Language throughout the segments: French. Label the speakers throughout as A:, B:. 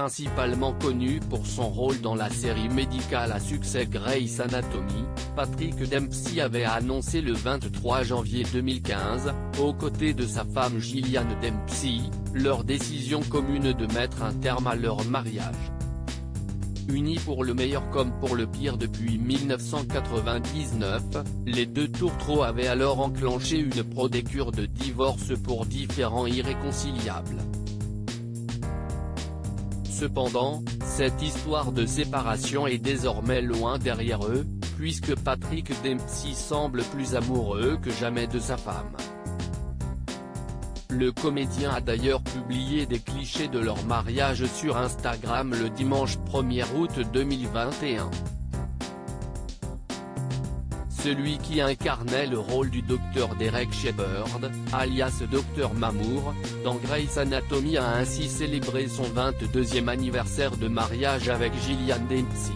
A: principalement connu pour son rôle dans la série médicale à succès Grey's Anatomy, Patrick Dempsey avait annoncé le 23 janvier 2015, aux côtés de sa femme Gillian Dempsey, leur décision commune de mettre un terme à leur mariage. Unis pour le meilleur comme pour le pire depuis 1999, les deux tourtereaux avaient alors enclenché une procédure de divorce pour différends irréconciliables. Cependant, cette histoire de séparation est désormais loin derrière eux, puisque Patrick Dempsey semble plus amoureux que jamais de sa femme. Le comédien a d'ailleurs publié des clichés de leur mariage sur Instagram le dimanche 1er août 2021. Celui qui incarnait le rôle du Dr Derek Shepherd, alias Dr Mamour, dans Grey's Anatomy a ainsi célébré son 22e anniversaire de mariage avec Gillian Dempsey.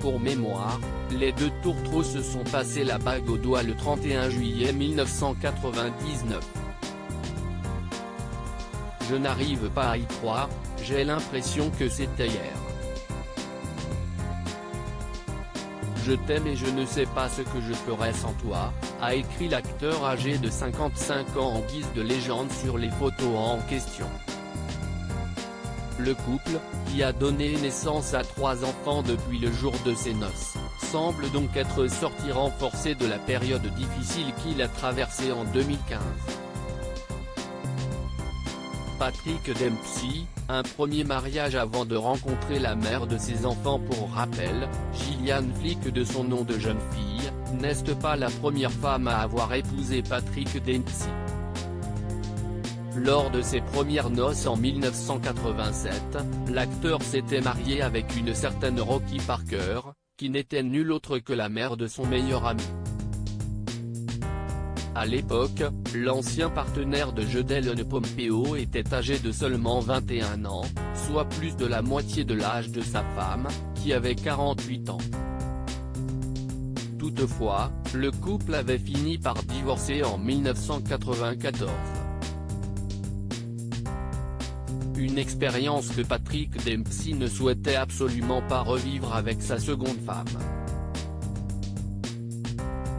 A: Pour mémoire, les deux tourtereaux se sont passés la bague au doigt le 31 juillet 1999. Je n'arrive pas à y croire, j'ai l'impression que c'était hier. Je t'aime et je ne sais pas ce que je ferais sans toi, a écrit l'acteur âgé de 55 ans en guise de légende sur les photos en question. Le couple, qui a donné naissance à 3 enfants depuis le jour de ses noces, semble donc être sorti renforcé de la période difficile qu'il a traversée en 2015. Patrick Dempsey, un premier mariage avant de rencontrer la mère de ses enfants. Pour rappel, Gillian Flick de son nom de jeune fille, n'est pas la première femme à avoir épousé Patrick Dempsey. Lors de ses premières noces en 1987, l'acteur s'était marié avec une certaine Rocky Parker, qui n'était nulle autre que la mère de son meilleur ami. À l'époque, l'ancien partenaire de jeu d'Ellen Pompeo était âgé de seulement 21 ans, soit plus de la moitié de l'âge de sa femme, qui avait 48 ans. Toutefois, le couple avait fini par divorcer en 1994. Une expérience que Patrick Dempsey ne souhaitait absolument pas revivre avec sa seconde femme.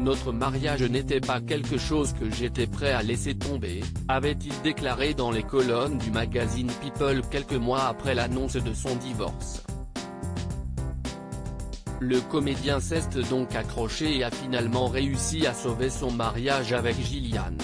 A: Notre mariage n'était pas quelque chose que j'étais prêt à laisser tomber, avait-il déclaré dans les colonnes du magazine People quelques mois après l'annonce de son divorce. Le comédien s'est donc accroché et a finalement réussi à sauver son mariage avec Gillian.